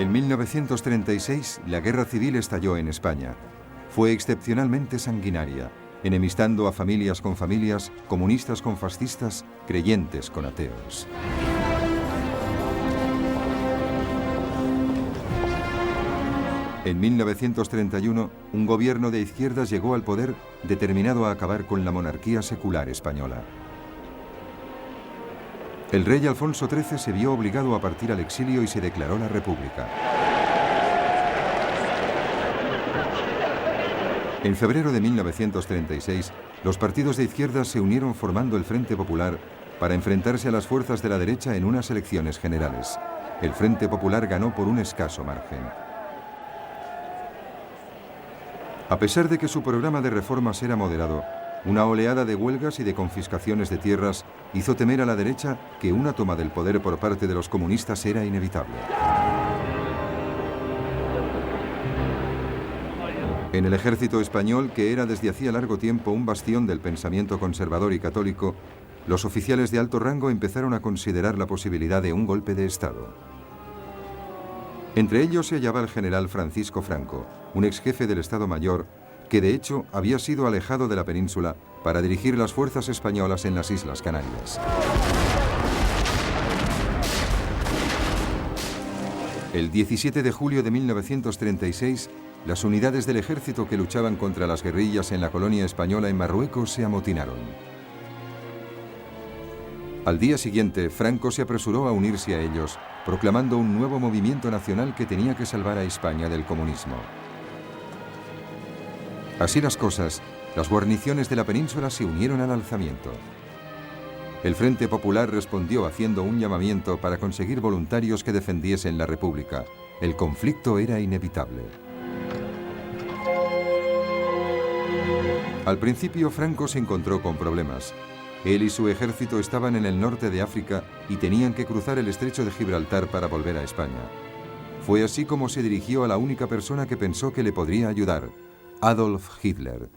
En 1936, la guerra civil estalló en España. Fue excepcionalmente sanguinaria, enemistando a familias con familias, comunistas con fascistas, creyentes con ateos. En 1931, un gobierno de izquierdas llegó al poder determinado a acabar con la monarquía secular española. El rey Alfonso XIII se vio obligado a partir al exilio y se declaró la República. En febrero de 1936, los partidos de izquierda se unieron formando el Frente Popular para enfrentarse a las fuerzas de la derecha en unas elecciones generales. El Frente Popular ganó por un escaso margen. A pesar de que su programa de reformas era moderado, una oleada de huelgas y de confiscaciones de tierras hizo temer a la derecha que una toma del poder por parte de los comunistas era inevitable. En el ejército español, que era desde hacía largo tiempo un bastión del pensamiento conservador y católico, los oficiales de alto rango empezaron a considerar la posibilidad de un golpe de Estado. Entre ellos se hallaba el general Francisco Franco, un ex jefe del Estado Mayor, que de hecho había sido alejado de la península para dirigir las fuerzas españolas en las Islas Canarias. El 17 de julio de 1936, las unidades del ejército que luchaban contra las guerrillas en la colonia española en Marruecos se amotinaron. Al día siguiente, Franco se apresuró a unirse a ellos, proclamando un nuevo movimiento nacional que tenía que salvar a España del comunismo. Así las cosas, las guarniciones de la península se unieron al alzamiento. El Frente Popular respondió haciendo un llamamiento para conseguir voluntarios que defendiesen la República. El conflicto era inevitable. Al principio, Franco se encontró con problemas. Él y su ejército estaban en el norte de África y tenían que cruzar el estrecho de Gibraltar para volver a España. Fue así como se dirigió a la única persona que pensó que le podría ayudar: Adolf Hitler.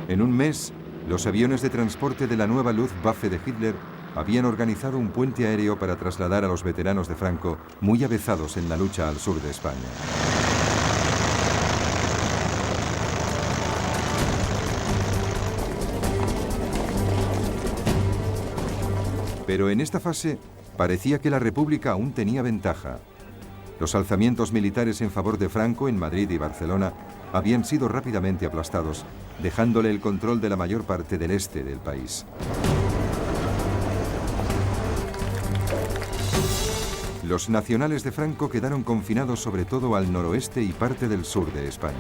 En un mes, los aviones de transporte de la nueva Luftwaffe de Hitler habían organizado un puente aéreo para trasladar a los veteranos de Franco, muy avezados en la lucha al sur de España. Pero en esta fase parecía que la República aún tenía ventaja. Los alzamientos militares en favor de Franco en Madrid y Barcelona habían sido rápidamente aplastados, dejándole el control de la mayor parte del este del país. Los nacionales de Franco quedaron confinados sobre todo al noroeste y parte del sur de España.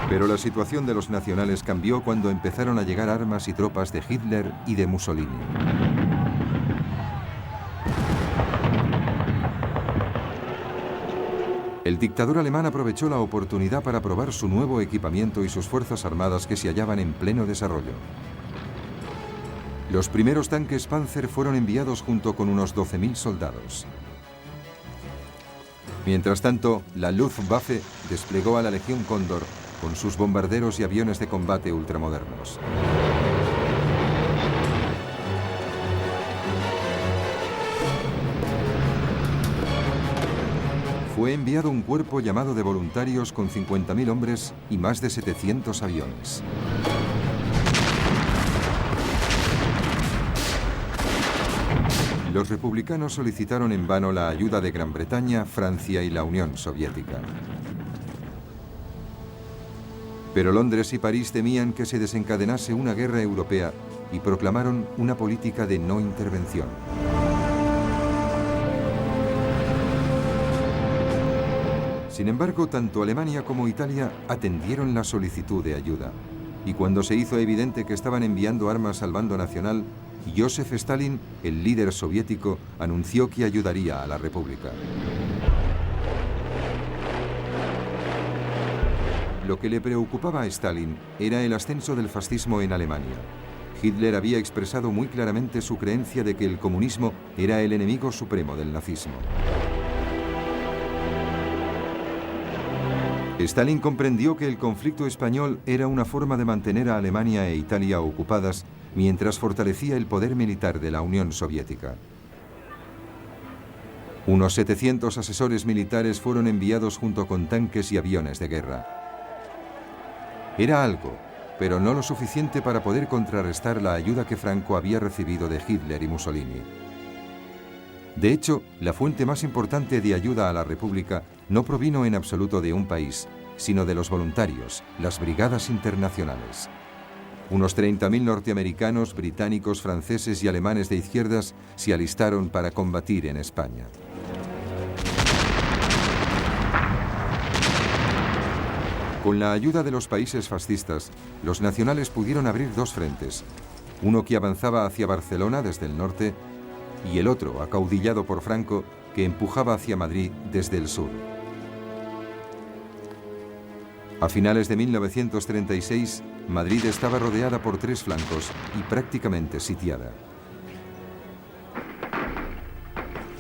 Pero la situación de los nacionales cambió cuando empezaron a llegar armas y tropas de Hitler y de Mussolini. El dictador alemán aprovechó la oportunidad para probar su nuevo equipamiento y sus fuerzas armadas que se hallaban en pleno desarrollo. Los primeros tanques Panzer fueron enviados junto con unos 12.000 soldados. Mientras tanto, la Luftwaffe desplegó a la Legión Cóndor con sus bombarderos y aviones de combate ultramodernos. Fue enviado un cuerpo llamado de voluntarios con 50.000 hombres y más de 700 aviones. Los republicanos solicitaron en vano la ayuda de Gran Bretaña, Francia y la Unión Soviética. Pero Londres y París temían que se desencadenase una guerra europea y proclamaron una política de no intervención. Sin embargo, tanto Alemania como Italia atendieron la solicitud de ayuda. Y cuando se hizo evidente que estaban enviando armas al bando nacional, Joseph Stalin, el líder soviético, anunció que ayudaría a la República. Lo que le preocupaba a Stalin era el ascenso del fascismo en Alemania. Hitler había expresado muy claramente su creencia de que el comunismo era el enemigo supremo del nazismo. Stalin comprendió que el conflicto español era una forma de mantener a Alemania e Italia ocupadas mientras fortalecía el poder militar de la Unión Soviética. Unos 700 asesores militares fueron enviados junto con tanques y aviones de guerra. Era algo, pero no lo suficiente para poder contrarrestar la ayuda que Franco había recibido de Hitler y Mussolini. De hecho, la fuente más importante de ayuda a la República no provino en absoluto de un país, sino de los voluntarios, las brigadas internacionales. Unos 30.000 norteamericanos, británicos, franceses y alemanes de izquierdas se alistaron para combatir en España. Con la ayuda de los países fascistas, los nacionales pudieron abrir dos frentes, uno que avanzaba hacia Barcelona desde el norte y el otro, acaudillado por Franco, que empujaba hacia Madrid desde el sur. A finales de 1936, Madrid estaba rodeada por tres flancos y prácticamente sitiada.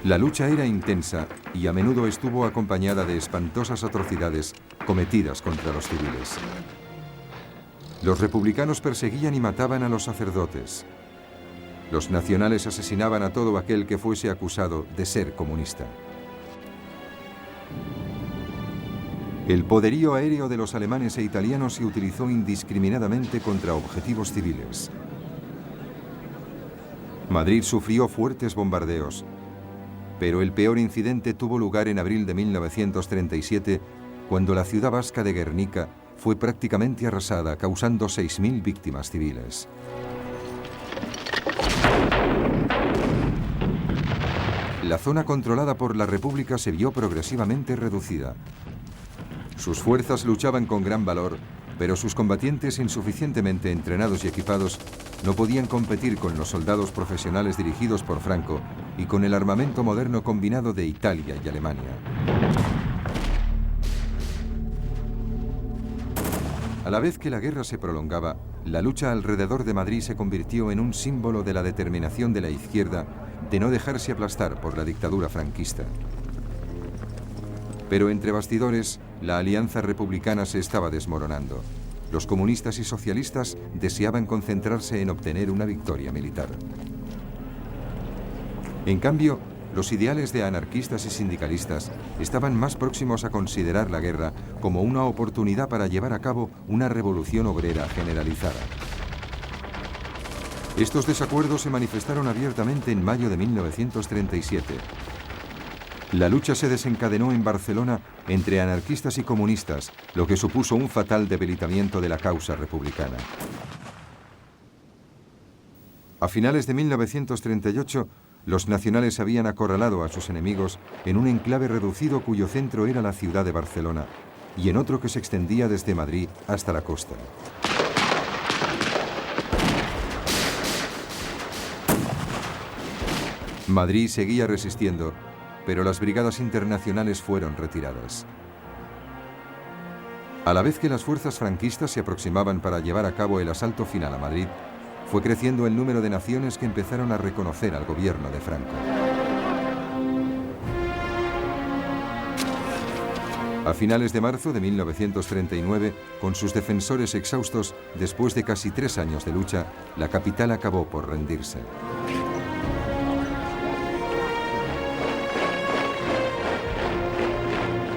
La lucha era intensa y a menudo estuvo acompañada de espantosas atrocidades cometidas contra los civiles. Los republicanos perseguían y mataban a los sacerdotes. Los nacionales asesinaban a todo aquel que fuese acusado de ser comunista. El poderío aéreo de los alemanes e italianos se utilizó indiscriminadamente contra objetivos civiles. Madrid sufrió fuertes bombardeos, pero el peor incidente tuvo lugar en abril de 1937, cuando la ciudad vasca de Guernica fue prácticamente arrasada, causando 6.000 víctimas civiles. La zona controlada por la República se vio progresivamente reducida. Sus fuerzas luchaban con gran valor, pero sus combatientes insuficientemente entrenados y equipados no podían competir con los soldados profesionales dirigidos por Franco y con el armamento moderno combinado de Italia y Alemania. A la vez que la guerra se prolongaba, la lucha alrededor de Madrid se convirtió en un símbolo de la determinación de la izquierda de no dejarse aplastar por la dictadura franquista. Pero entre bastidores, la alianza republicana se estaba desmoronando. Los comunistas y socialistas deseaban concentrarse en obtener una victoria militar. En cambio, los ideales de anarquistas y sindicalistas estaban más próximos a considerar la guerra como una oportunidad para llevar a cabo una revolución obrera generalizada. Estos desacuerdos se manifestaron abiertamente en mayo de 1937. La lucha se desencadenó en Barcelona entre anarquistas y comunistas, lo que supuso un fatal debilitamiento de la causa republicana. A finales de 1938, los nacionales habían acorralado a sus enemigos en un enclave reducido cuyo centro era la ciudad de Barcelona y en otro que se extendía desde Madrid hasta la costa. Madrid seguía resistiendo, pero las brigadas internacionales fueron retiradas. A la vez que las fuerzas franquistas se aproximaban para llevar a cabo el asalto final a Madrid, fue creciendo el número de naciones que empezaron a reconocer al gobierno de Franco. A finales de marzo de 1939, con sus defensores exhaustos, después de casi 3 años de lucha, la capital acabó por rendirse.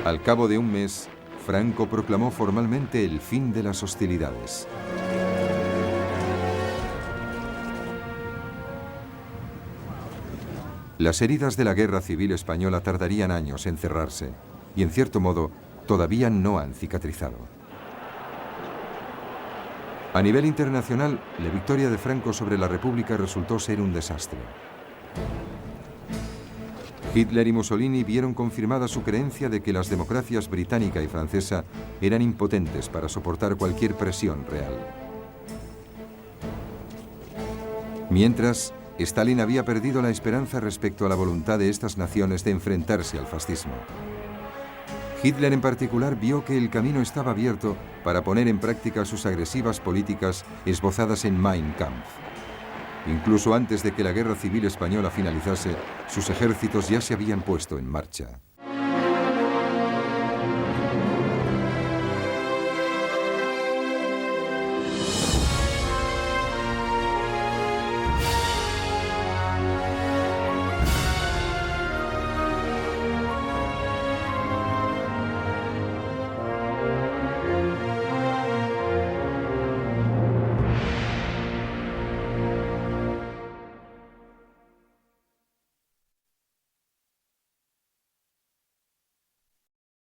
Al cabo de un mes, Franco proclamó formalmente el fin de las hostilidades. Las heridas de la Guerra Civil Española tardarían años en cerrarse y, en cierto modo, todavía no han cicatrizado. A nivel internacional, la victoria de Franco sobre la República resultó ser un desastre. Hitler y Mussolini vieron confirmada su creencia de que las democracias británica y francesa eran impotentes para soportar cualquier presión real. Mientras, Stalin había perdido la esperanza respecto a la voluntad de estas naciones de enfrentarse al fascismo. Hitler en particular vio que el camino estaba abierto para poner en práctica sus agresivas políticas esbozadas en Mein Kampf. Incluso antes de que la Guerra Civil Española finalizase, sus ejércitos ya se habían puesto en marcha.